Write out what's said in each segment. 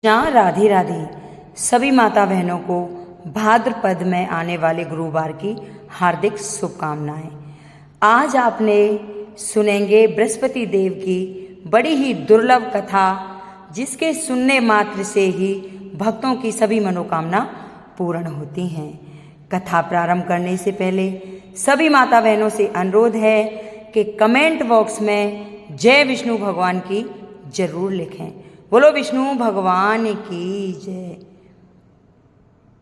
जहाँ राधे राधे सभी माता बहनों को भाद्रपद में आने वाले गुरुवार की हार्दिक शुभकामनाएं। आज आपने सुनेंगे बृहस्पति देव की बड़ी ही दुर्लभ कथा, जिसके सुनने मात्र से ही भक्तों की सभी मनोकामना पूर्ण होती हैं। कथा प्रारंभ करने से पहले सभी माता बहनों से अनुरोध है कि कमेंट बॉक्स में जय विष्णु भगवान की जरूर लिखें। बोलो विष्णु भगवान की जय।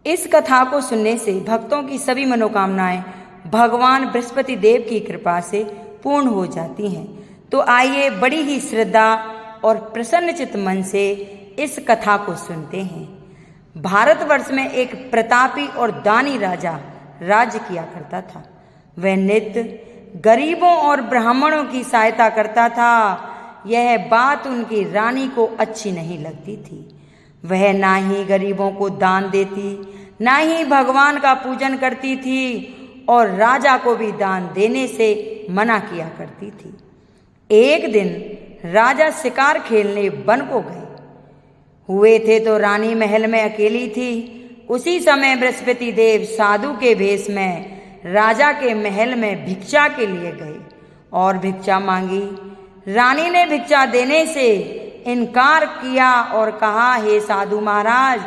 इस कथा को सुनने से भक्तों की सभी मनोकामनाएं भगवान बृहस्पति देव की कृपा से पूर्ण हो जाती हैं। तो आइए बड़ी ही श्रद्धा और प्रसन्नचित्त मन से इस कथा को सुनते हैं। भारतवर्ष में एक प्रतापी और दानी राजा राज्य किया करता था। वह नित्य गरीबों और ब्राह्मणों की सहायता करता था। यह बात उनकी रानी को अच्छी नहीं लगती थी। वह ना ही गरीबों को दान देती, ना ही भगवान का पूजन करती थी और राजा को भी दान देने से मना किया करती थी। एक दिन राजा शिकार खेलने वन को गए हुए थे तो रानी महल में अकेली थी। उसी समय बृहस्पति देव साधु के भेष में राजा के महल में भिक्षा के लिए गए और भिक्षा मांगी। रानी ने भिक्षा देने से इनकार किया और कहा, हे साधु महाराज,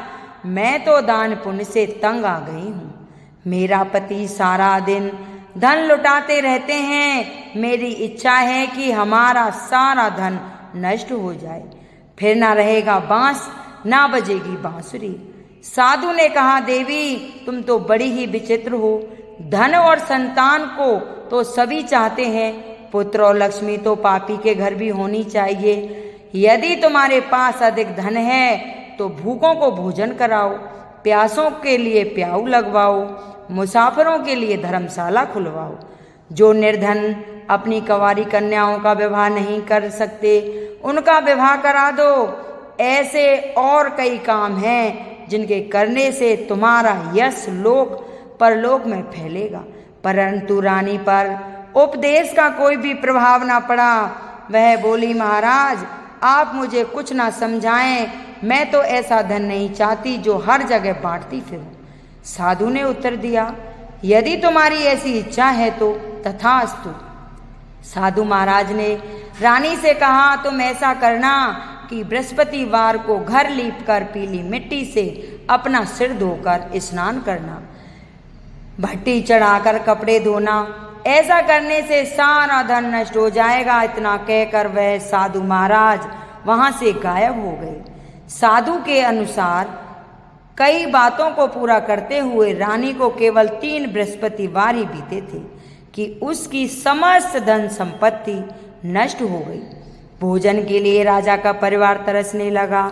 मैं तो दान पुण्य से तंग आ गई हूँ। मेरा पति सारा दिन धन लुटाते रहते हैं। मेरी इच्छा है कि हमारा सारा धन नष्ट हो जाए, फिर ना रहेगा बांस ना बजेगी बांसुरी। साधु ने कहा, देवी तुम तो बड़ी ही विचित्र हो। धन और संतान को तो सभी चाहते हैं, पुत्र और लक्ष्मी तो पापी के घर भी होनी चाहिए। यदि तुम्हारे पास अधिक धन है तो भूखों को भोजन कराओ, प्यासों के लिए प्याऊ लगवाओ, मुसाफिरों के लिए धर्मशाला खुलवाओ। जो निर्धन अपनी कंवारी कन्याओं का विवाह नहीं कर सकते, उनका विवाह करा दो। ऐसे और कई काम हैं जिनके करने से तुम्हारा यश लोक परलोक में फैलेगा। परंतु रानी पर उपदेश का कोई भी प्रभाव ना पड़ा। वह बोली, महाराज आप मुझे कुछ ना समझाएं, मैं तो ऐसा धन नहीं चाहती जो हर जगह बांटती फिरूं। साधु ने उत्तर दिया, यदि तुम्हारी ऐसी इच्छा है तो तथास्तु। साधु महाराज ने रानी से कहा, तुम ऐसा करना कि बृहस्पतिवार को घर लीपकर पीली मिट्टी से अपना सिर धोकर स्नान करना, भट्टी चढ़ाकर कपड़े धोना। ऐसा करने से सारा धन नष्ट हो जाएगा। इतना कहकर वह साधु महाराज वहां से गायब हो गए। साधु के अनुसार कई बातों को पूरा करते हुए रानी को केवल 3 बृहस्पतिवार ही बीते थे कि उसकी समस्त धन संपत्ति नष्ट हो गई। भोजन के लिए राजा का परिवार तरसने लगा।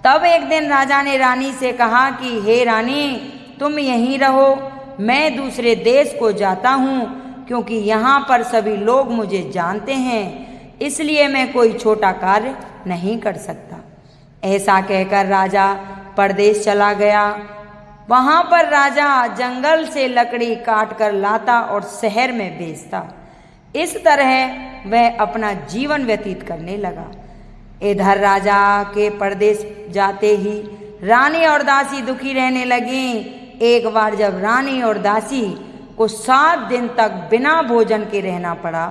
तब एक दिन राजा ने रानी से कहा कि हे रानी, तुम यहीं रहो, मैं दूसरे देश को जाता हूँ, क्योंकि यहाँ पर सभी लोग मुझे जानते हैं, इसलिए मैं कोई छोटा कार्य नहीं कर सकता। ऐसा कहकर राजा परदेश चला गया। वहाँ पर राजा जंगल से लकड़ी काट कर लाता और शहर में बेचता। इस तरह वह अपना जीवन व्यतीत करने लगा। इधर राजा के परदेश जाते ही रानी और दासी दुखी रहने लगी। एक बार जब रानी और दासी को 7 दिन तक बिना भोजन के रहना पड़ा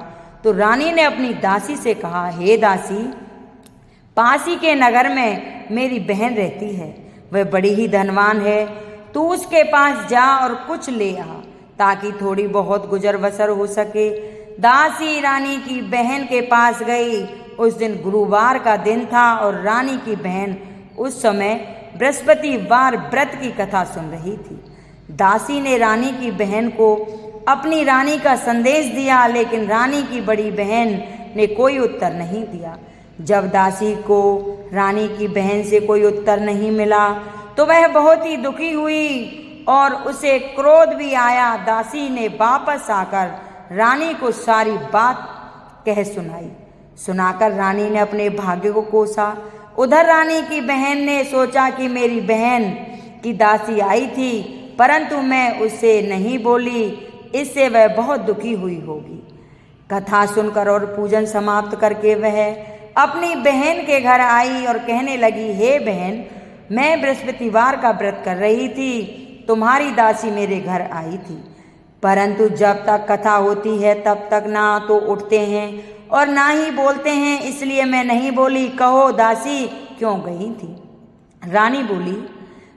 तो रानी ने अपनी दासी से कहा, हे दासी, पासी के नगर में मेरी बहन रहती है, वह बड़ी ही धनवान है। तू उसके पास जा और कुछ ले आ ताकि थोड़ी बहुत गुजर बसर हो सके। दासी रानी की बहन के पास गई। उस दिन गुरुवार का दिन था और रानी की बहन उस समय बृहस्पतिवार व्रत की कथा सुन रही थी। दासी ने रानी की बहन को अपनी रानी का संदेश दिया, लेकिन रानी की बड़ी बहन ने कोई उत्तर नहीं दिया। जब दासी को रानी की बहन से कोई उत्तर नहीं मिला तो वह बहुत ही दुखी हुई और उसे क्रोध भी आया। दासी ने वापस आकर रानी को सारी बात कह सुनाई। सुनाकर रानी ने अपने भाग्य को कोसा। उधर रानी की बहन ने सोचा कि मेरी बहन की दासी आई थी, परंतु मैं उससे नहीं बोली, इससे वह बहुत दुखी हुई होगी। कथा सुनकर और पूजन समाप्त करके वह अपनी बहन के घर आई और कहने लगी, हे बहन, मैं बृहस्पतिवार का व्रत कर रही थी, तुम्हारी दासी मेरे घर आई थी, परंतु जब तक कथा होती है तब तक ना तो उठते हैं और ना ही बोलते हैं, इसलिए मैं नहीं बोली। कहो दासी क्यों गई थी? रानी बोली,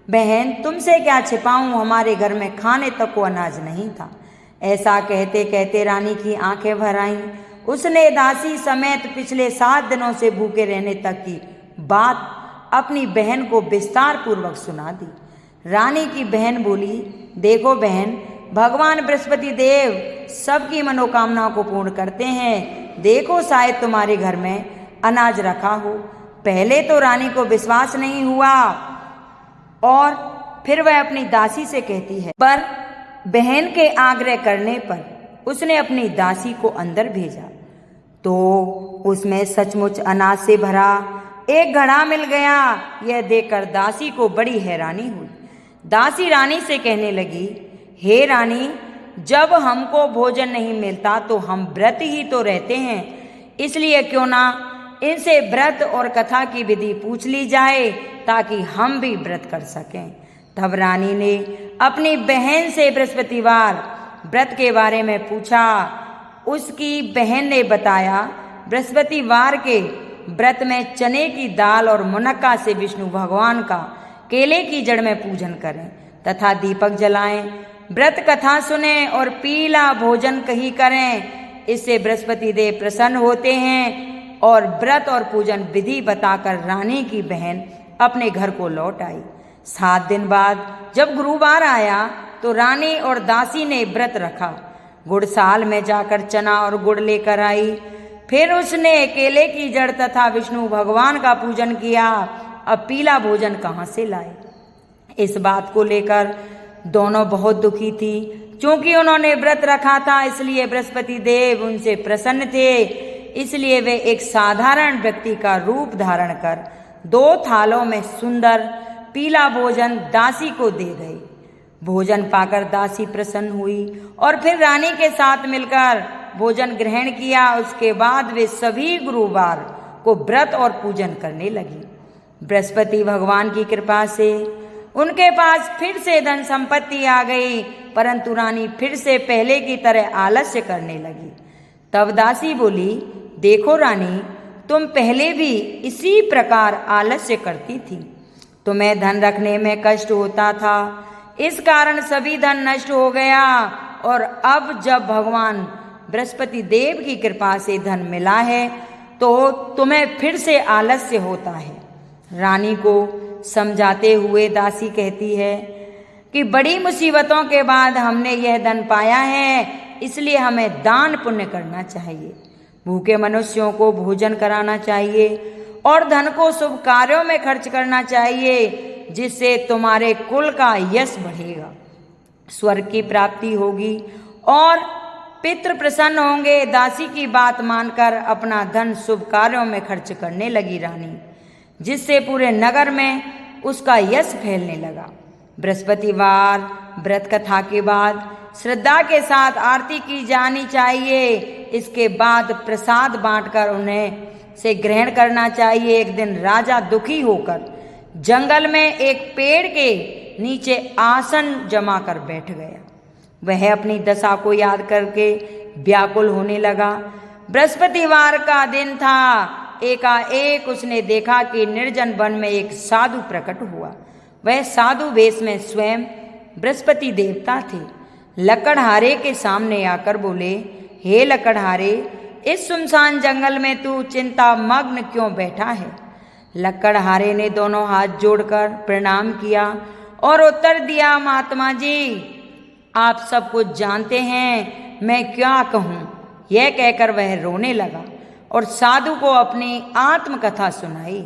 बहन तुमसे क्या छिपाऊं, हमारे घर में खाने तक को अनाज नहीं था। ऐसा कहते कहते रानी की आंखें भर आईं। उसने दासी समेत पिछले 7 दिनों से भूखे रहने तक की बात अपनी बहन को विस्तार पूर्वक सुना दी। रानी की बहन बोली, देखो बहन, भगवान बृहस्पति देव सबकी मनोकामनाओं को पूर्ण करते हैं। देखो शायद तुम्हारे घर में अनाज रखा हो। पहले तो रानी को विश्वास नहीं हुआ और फिर वह अपनी दासी से कहती है, पर बहन के आग्रह करने पर उसने अपनी दासी को अंदर भेजा तो उसमें सचमुच अनाज से भरा एक घड़ा मिल गया। यह देखकर दासी को बड़ी हैरानी हुई। दासी रानी से कहने लगी, हे रानी, जब हमको भोजन नहीं मिलता तो हम व्रत ही तो रहते हैं, इसलिए क्यों ना इनसे व्रत और कथा की विधि पूछ ली जाए ताकि हम भी व्रत कर सकें। तब रानी ने अपनी बहन से बृहस्पतिवार व्रत के बारे में पूछा। उसकी बहन ने बताया, बृहस्पतिवार के व्रत में चने की दाल और मुनक्का से विष्णु भगवान का केले की जड़ में पूजन करें तथा दीपक जलाएं, व्रत कथा सुने और पीला भोजन कहीं करें। इससे बृहस्पति देव प्रसन्न होते हैं। और व्रत और पूजन विधि बताकर रानी की बहन अपने घर को लौट आई। 7 दिन बाद जब गुरुवार आया तो रानी और दासी ने व्रत रखा। गुड़साल में जाकर चना और गुड़ लेकर आई। फिर उसने केले की जड़ तथा विष्णु भगवान का पूजन किया। अब पीला भोजन कहाँ से लाए? इस बात को लेकर दोनों बहुत दुखी थी। क्योंकि उन्होंने व्रत रखा था इसलिए बृहस्पति देव उनसे प्रसन्न थे। इसलिए वे एक साधारण व्यक्ति का रूप धारण कर 2 थालों में सुंदर पीला भोजन दासी को दे गए। भोजन पाकर दासी प्रसन्न हुई और फिर रानी के साथ मिलकर भोजन ग्रहण किया। उसके बाद वे सभी गुरुवार को व्रत और पूजन करने लगी। बृहस्पति भगवान की कृपा से उनके पास फिर से धन संपत्ति आ गई, परंतु रानी फिर से पहले की तरह आलस्य करने लगी। तब दासी बोली, देखो रानी, तुम पहले भी इसी प्रकार आलस्य करती थी। तुम्हें धन रखने में कष्ट होता था, इस कारण सभी धन नष्ट हो गया और अब जब भगवान बृहस्पति देव की कृपा से धन मिला है तो तुम्हें फिर से आलस्य होता है। रानी को समझाते हुए दासी कहती है कि बड़ी मुसीबतों के बाद हमने यह धन पाया है, इसलिए हमें दान पुण्य करना चाहिए, भूखे मनुष्यों को भोजन कराना चाहिए और धन को शुभ कार्यों में खर्च करना चाहिए, जिससे तुम्हारे कुल का यश बढ़ेगा, स्वर्ग की प्राप्ति होगी और पितृ प्रसन्न होंगे। दासी की बात मानकर अपना धन शुभ कार्यों में खर्च करने लगी रानी, जिससे पूरे नगर में उसका यश फैलने लगा। बृहस्पतिवार व्रत कथा के बाद श्रद्धा के साथ आरती की जानी चाहिए। इसके बाद प्रसाद बांटकर उन्हें से ग्रहण करना चाहिए। एक दिन राजा दुखी होकर जंगल में एक पेड़ के नीचे आसन जमा कर बैठ गया। वह अपनी दशा को याद करके व्याकुल होने लगा। बृहस्पतिवार का दिन था। एकाएक उसने देखा कि निर्जन वन में एक साधु प्रकट हुआ। वह साधु वेश में स्वयं बृहस्पति देवता थे। लकड़हारे के सामने आकर बोले, हे लकड़हारे, इस सुनसान जंगल में तू चिंता मग्न क्यों बैठा है? लकड़हारे ने दोनों हाथ जोड़कर प्रणाम किया और उत्तर दिया, महात्मा जी, आप सब कुछ जानते हैं, मैं क्या कहूँ। यह कहकर वह रोने लगा और साधु को अपनी आत्मकथा सुनाई।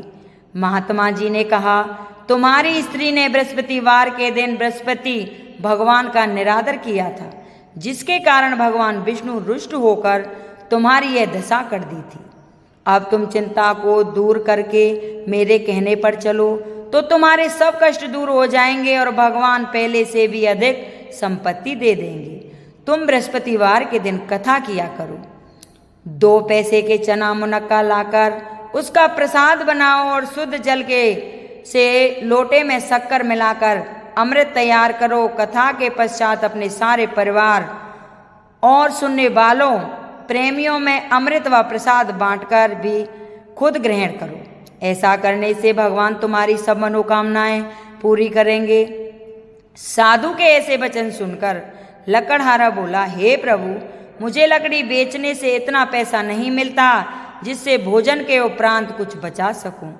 महात्मा जी ने कहा, तुम्हारी स्त्री ने बृहस्पतिवार के दिन बृहस्पति भगवान का निरादर किया था, जिसके कारण भगवान विष्णु रुष्ट होकर तुम्हारी यह दशा कर दी थी। अब तुम चिंता को दूर करके मेरे कहने पर चलो तो तुम्हारे सब कष्ट दूर हो जाएंगे और भगवान पहले से भी अधिक संपत्ति दे देंगे। तुम बृहस्पतिवार के दिन कथा किया करो। 2 पैसे के चना मुनक्का लाकर उसका प्रसाद बनाओ और शुद्ध जल के से लोटे में शक्कर मिलाकर अमृत तैयार करो। कथा के पश्चात अपने सारे परिवार और सुनने वालों प्रेमियों में अमृत व प्रसाद बांटकर भी खुद ग्रहण करो। ऐसा करने से भगवान तुम्हारी सब मनोकामनाएं पूरी करेंगे। साधु के ऐसे वचन सुनकर लकड़हारा बोला, हे प्रभु, मुझे लकड़ी बेचने से इतना पैसा नहीं मिलता जिससे भोजन के उपरांत कुछ बचा सकूं।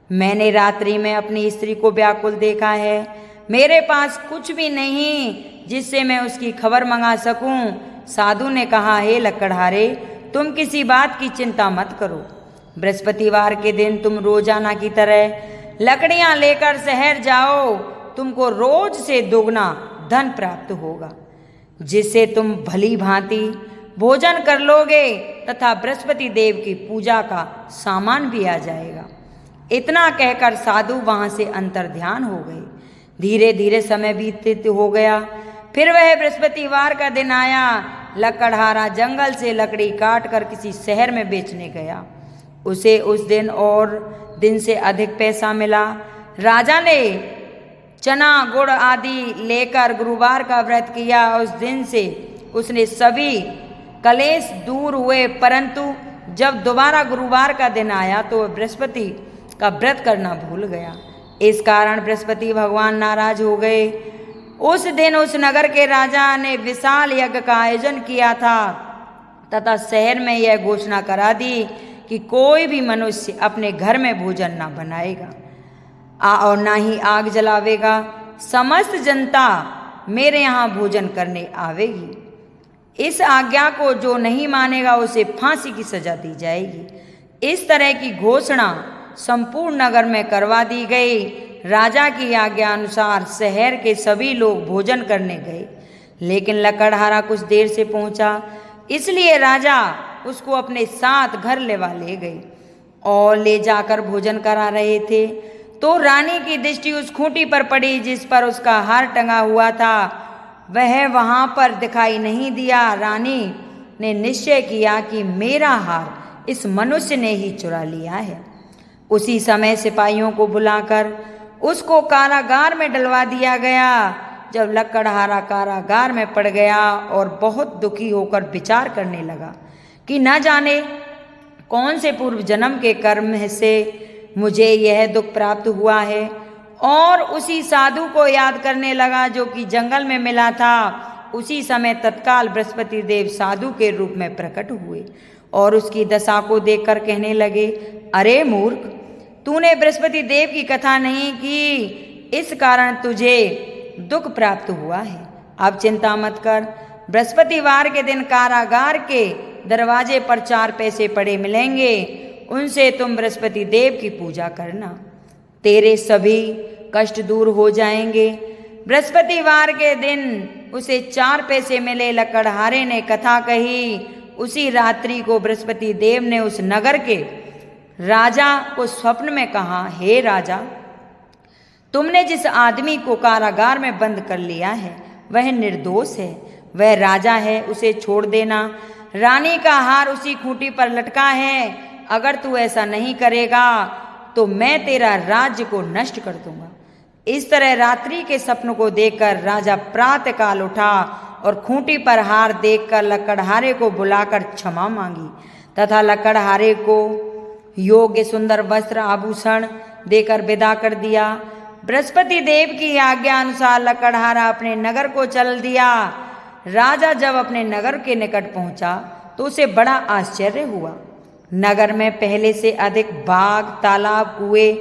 मैंने रात्रि में अपनी स्त्री को व्याकुल देखा है। मेरे पास कुछ भी नहीं जिससे मैं उसकी खबर मंगा सकूं। साधु ने कहा, हे लकड़हारे, तुम किसी बात की चिंता मत करो। बृहस्पतिवार के दिन तुम रोजाना की तरह लकड़ियां लेकर शहर जाओ। तुमको रोज से दोगुना धन प्राप्त होगा, जिससे तुम भली भांति भोजन कर लोगे तथा बृहस्पति देव की पूजा का सामान भी आ जाएगा। इतना कहकर साधु वहां से अंतर्ध्यान हो गए। धीरे धीरे समय बीत हो गया। फिर वह बृहस्पतिवार का दिन आया। लकड़हारा जंगल से लकड़ी काट कर किसी शहर में बेचने गया। उसे उस दिन और दिन से अधिक पैसा मिला। राजा ने चना गुड़ आदि लेकर गुरुवार का व्रत किया। उस दिन से उसने सभी कलेश दूर हुए, परंतु जब दोबारा गुरुवार का दिन आया तो वह बृहस्पति का व्रत करना भूल गया। इस कारण बृहस्पति भगवान नाराज हो गए। उस दिन उस नगर के राजा ने विशाल यज्ञ का आयोजन किया था तथा शहर में यह घोषणा करा दी कि कोई भी मनुष्य अपने घर में भोजन ना बनाएगा और ना ही आग जलावेगा। समस्त जनता मेरे यहाँ भोजन करने आवेगी। इस आज्ञा को जो नहीं मानेगा उसे फांसी की सजा दी जाएगी। इस तरह की घोषणा संपूर्ण नगर में करवा दी गई। राजा की आज्ञा अनुसार शहर के सभी लोग भोजन करने गए, लेकिन लकड़हारा कुछ देर से पहुंचा, इसलिए राजा उसको अपने साथ घर ले गए और ले जाकर भोजन करा रहे थे तो रानी की दृष्टि उस खूंटी पर पड़ी जिस पर उसका हार टंगा हुआ था। वह वहां पर दिखाई नहीं दिया। रानी ने निश्चय किया कि मेरा हार इस मनुष्य ने ही चुरा लिया है। उसी समय सिपाहियों को बुलाकर उसको कारागार में डलवा दिया गया। जब लकड़हारा कारागार में पड़ गया और बहुत दुखी होकर विचार करने लगा कि न जाने कौन से पूर्व जन्म के कर्म से मुझे यह दुख प्राप्त हुआ है, और उसी साधु को याद करने लगा जो कि जंगल में मिला था। उसी समय तत्काल बृहस्पति देव साधु के रूप में प्रकट हुए और उसकी दशा को देखकर कहने लगे, अरे मूर्ख, तूने बृहस्पति देव की कथा नहीं की, इस कारण तुझे दुख प्राप्त हुआ है। अब चिंता मत कर। बृहस्पतिवार के दिन कारागार के दरवाजे पर 4 पैसे पड़े मिलेंगे, उनसे तुम बृहस्पति देव की पूजा करना, तेरे सभी कष्ट दूर हो जाएंगे। बृहस्पतिवार के दिन उसे 4 पैसे मिले। लकड़हारे ने कथा कही। उसी रात्रि को बृहस्पति देव ने उस नगर के राजा को स्वप्न में कहा, हे राजा, तुमने जिस आदमी को कारागार में बंद कर लिया है वह निर्दोष है, वह राजा है, उसे छोड़ देना। रानी का हार उसी खूंटी पर लटका है। अगर तू ऐसा नहीं करेगा तो मैं तेरा राज्य को नष्ट कर दूंगा। इस तरह रात्रि के सपनों को देखकर राजा प्रातःकाल उठा और खूंटी पर हार देखकर लकड़हारे को बुलाकर क्षमा मांगी तथा लकड़हारे को योग्य सुंदर वस्त्र आभूषण देकर विदा कर दिया। बृहस्पति देव की आज्ञा अनुसार लकड़हारा अपने नगर को चल दिया। राजा जब अपने नगर के निकट पहुंचा तो उसे बड़ा आश्चर्य हुआ। नगर में पहले से अधिक बाग, तालाब, कुएं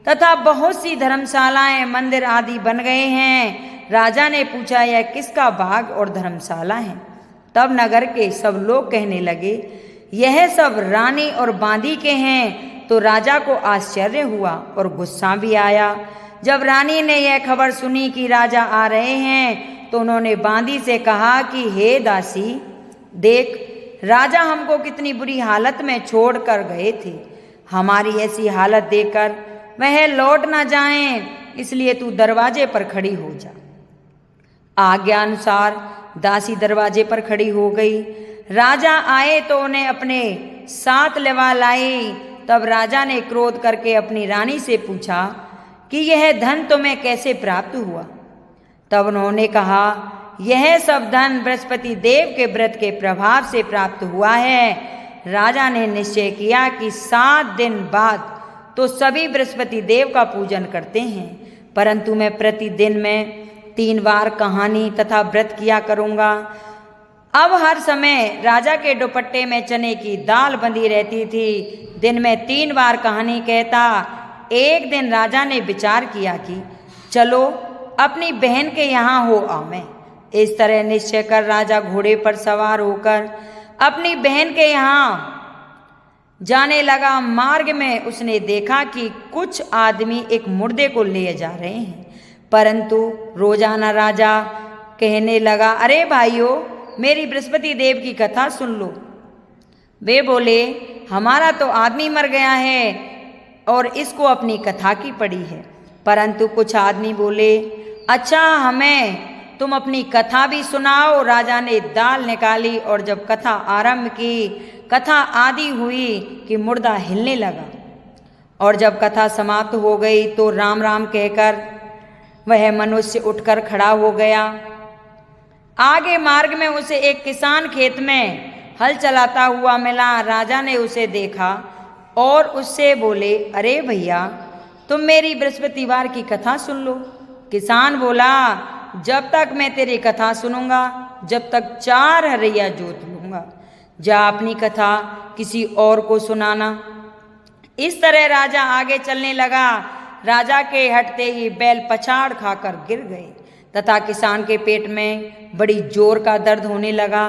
तथा बहुत सी धर्मशालाएं, मंदिर आदि बन गए हैं। राजा ने पूछा, यह किसका बाग और धर्मशाला है? तब नगर के सब लोग कहने लगे, यह सब रानी और बांदी के हैं। तो राजा को आश्चर्य हुआ और गुस्सा भी आया। जब रानी ने यह खबर सुनी कि राजा आ रहे हैं तो उन्होंने बांदी से कहा कि हे दासी, देख, राजा हमको कितनी बुरी हालत में छोड़ कर गए थे। हमारी ऐसी हालत देखकर वह लौट ना जाएं, इसलिए तू दरवाजे पर खड़ी हो जा। आज्ञा अनुसार दासी दरवाजे पर खड़ी हो गई। राजा आए तो उन्हें अपने साथ लिवा लाई तब राजा ने क्रोध करके अपनी रानी से पूछा कि यह धन तुम्हें कैसे प्राप्त हुआ। तब उन्होंने कहा, यह सब धन बृहस्पति देव के व्रत के प्रभाव से प्राप्त हुआ है। राजा ने निश्चय किया कि 7 दिन बाद तो सभी बृहस्पति देव का पूजन करते हैं, परंतु मैं प्रतिदिन में 3 बार कहानी तथा व्रत किया करूँगा। अब हर समय राजा के दुपट्टे में चने की दाल बंधी रहती थी। दिन में 3 बार कहानी कहता। एक दिन राजा ने विचार किया कि चलो अपनी बहन के यहाँ हो आवें। इस तरह निश्चय कर राजा घोड़े पर सवार होकर अपनी बहन के यहाँ जाने लगा। मार्ग में उसने देखा कि कुछ आदमी एक मुर्दे को ले जा रहे हैं, परंतु रोजाना राजा कहने लगा, अरे भाइयों, मेरी बृहस्पति देव की कथा सुन लो। वे बोले, हमारा तो आदमी मर गया है और इसको अपनी कथा की पड़ी है। परंतु कुछ आदमी बोले, अच्छा, हमें तुम अपनी कथा भी सुनाओ। राजा ने दाल निकाली और जब कथा आरंभ की, कथा आदि हुई कि मुर्दा हिलने लगा। और जब कथा समाप्त हो गई तो राम राम कहकर वह मनुष्य उठकर खड़ा हो गया। आगे मार्ग में उसे एक किसान खेत में हल चलाता हुआ मिला। राजा ने उसे देखा और उससे बोले, अरे भैया, तुम मेरी बृहस्पतिवार की कथा सुन लो। किसान बोला, जब तक मैं तेरी कथा सुनूंगा, जब तक 4 हरैया जोत लूंगा। जा अपनी कथा किसी और को सुनाना। इस तरह राजा आगे चलने लगा। राजा के हटते ही बैल पछाड़ खाकर गिर गए तथा किसान के पेट में बड़ी जोर का दर्द होने लगा।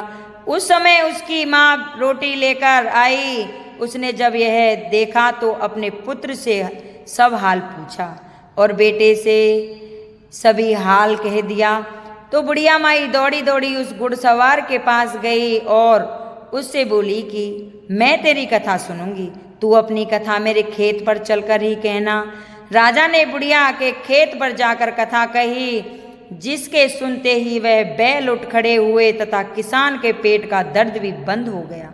उस समय उसकी माँ रोटी लेकर आई। उसने जब यह देखा तो अपने पुत्र से सब हाल पूछा और बेटे से सभी हाल कह दिया। तो बुढ़िया माई दौड़ी दौड़ी उस घुड़सवार के पास गई और उससे बोली कि मैं तेरी कथा सुनूंगी, तू अपनी कथा मेरे खेत पर चलकर ही कहना। राजा ने बुढ़िया के खेत पर जाकर कथा कही, जिसके सुनते ही वह बैल उठ खड़े हुए तथा किसान के पेट का दर्द भी बंद हो गया।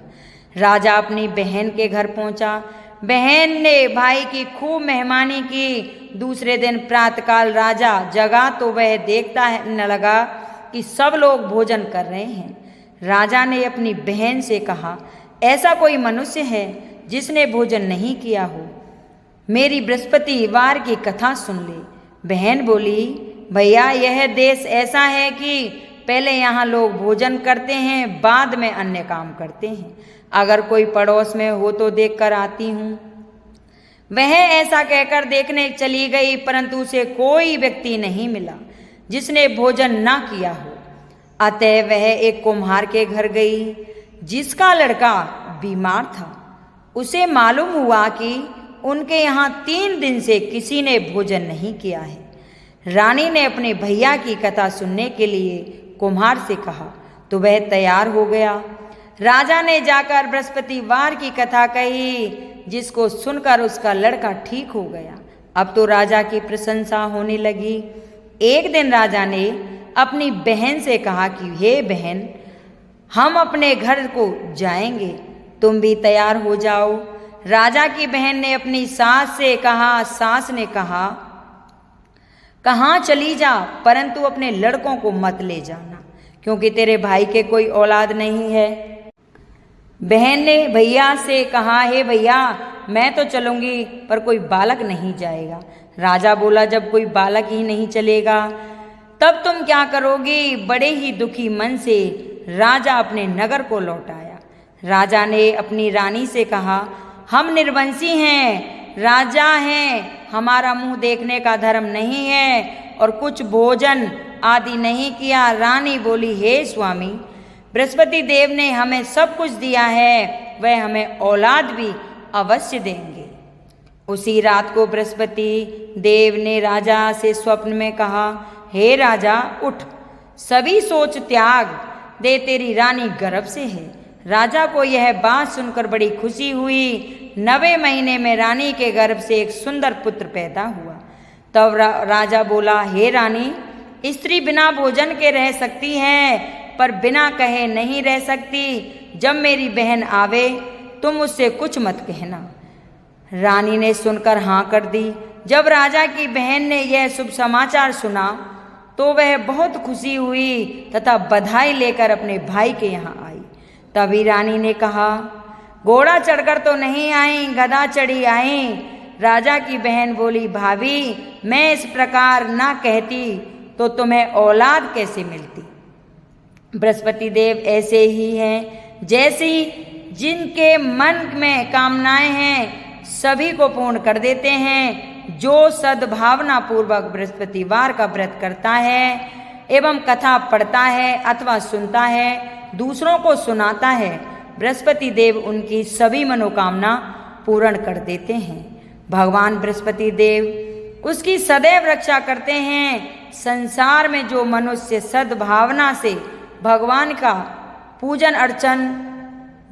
राजा अपनी बहन के घर पहुंचा। बहन ने भाई की खूब मेहमानी की। दूसरे दिन प्रातःकाल राजा जगा तो वह देखता न लगा कि सब लोग भोजन कर रहे हैं। राजा ने अपनी बहन से कहा, ऐसा कोई मनुष्य है जिसने भोजन नहीं किया हो, मेरी बृहस्पतिवार की कथा सुन ले। बहन बोली, भैया, यह देश ऐसा है कि पहले यहाँ लोग भोजन करते हैं, बाद में अन्य काम करते हैं। अगर कोई पड़ोस में हो तो देख कर आती हूँ। वह ऐसा कहकर देखने चली गई, परंतु उसे कोई व्यक्ति नहीं मिला जिसने भोजन ना किया हो। अतः वह एक कुम्हार के घर गई जिसका लड़का बीमार था। उसे मालूम हुआ कि उनके यहाँ 3 दिन से किसी ने भोजन नहीं किया है। रानी ने अपने भैया की कथा सुनने के लिए कुम्हार से कहा तो वह तैयार हो गया। राजा ने जाकर बृहस्पतिवार की कथा कही, जिसको सुनकर उसका लड़का ठीक हो गया। अब तो राजा की प्रशंसा होने लगी। एक दिन राजा ने अपनी बहन से कहा कि हे बहन, हम अपने घर को जाएंगे, तुम भी तैयार हो जाओ। राजा की बहन ने अपनी सास से कहा। सास ने कहा, कहाँ चली जा, परंतु अपने लड़कों को मत ले जाना, क्योंकि तेरे भाई के कोई औलाद नहीं है। बहन ने भैया से कहा, हे भैया, मैं तो चलूंगी पर कोई बालक नहीं जाएगा। राजा बोला, जब कोई बालक ही नहीं चलेगा तब तुम क्या करोगी। बड़े ही दुखी मन से राजा अपने नगर को लौट आया। राजा ने अपनी रानी से कहा, हम निर्वंशी हैं, राजा हैं, हमारा मुंह देखने का धर्म नहीं है और कुछ भोजन आदि नहीं किया। रानी बोली, हे स्वामी, बृहस्पति देव ने हमें सब कुछ दिया है, वह हमें औलाद भी अवश्य देंगे। उसी रात को बृहस्पति देव ने राजा से स्वप्न में कहा, हे राजा, उठ, सभी सोच त्याग दे, तेरी रानी गर्भ से है। राजा को यह बात सुनकर बड़ी खुशी हुई। 9वें महीने में रानी के गर्भ से एक सुंदर पुत्र पैदा हुआ। तब राजा बोला, हे रानी, स्त्री बिना भोजन के रह सकती है पर बिना कहे नहीं रह सकती। जब मेरी बहन आवे तुम उससे कुछ मत कहना। रानी ने सुनकर हाँ कर दी। जब राजा की बहन ने यह शुभ समाचार सुना तो वह बहुत खुशी हुई तथा बधाई लेकर अपने भाई के यहाँ आई। तभी रानी ने कहा, घोड़ा चढ़कर तो नहीं आई, गधा चढ़ी आई। राजा की बहन बोली, भाभी मैं इस प्रकार ना कहती तो तुम्हें औलाद कैसे मिलती। बृहस्पति देव ऐसे ही हैं, जैसी जिनके मन में कामनाएं हैं सभी को पूर्ण कर देते हैं। जो सद्भावना पूर्वक बृहस्पतिवार का व्रत करता है एवं कथा पढ़ता है अथवा सुनता है, दूसरों को सुनाता है, बृहस्पति देव उनकी सभी मनोकामना पूर्ण कर देते हैं। भगवान बृहस्पति देव उसकी सदैव रक्षा करते हैं। संसार में जो मनुष्य सद्भावना से भगवान का पूजन अर्चन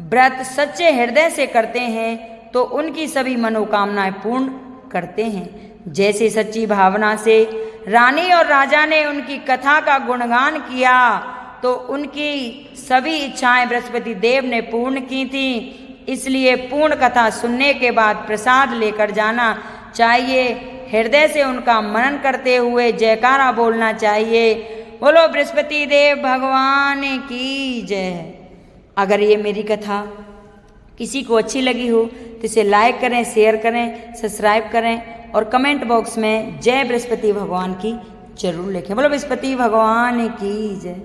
व्रत सच्चे हृदय से करते हैं तो उनकी सभी मनोकामनाएं पूर्ण करते हैं। जैसे सच्ची भावना से रानी और राजा ने उनकी कथा का गुणगान किया तो उनकी सभी इच्छाएं बृहस्पति देव ने पूर्ण की थी। इसलिए पूर्ण कथा सुनने के बाद प्रसाद लेकर जाना चाहिए। हृदय से उनका मनन करते हुए जयकारा बोलना चाहिए। बोलो बृहस्पति देव भगवान की जय। अगर ये मेरी कथा किसी को अच्छी लगी हो तो इसे लाइक करें, शेयर करें, सब्सक्राइब करें और कमेंट बॉक्स में जय बृहस्पति भगवान की जरूर लिखें। बोलो बृहस्पति भगवान की जय।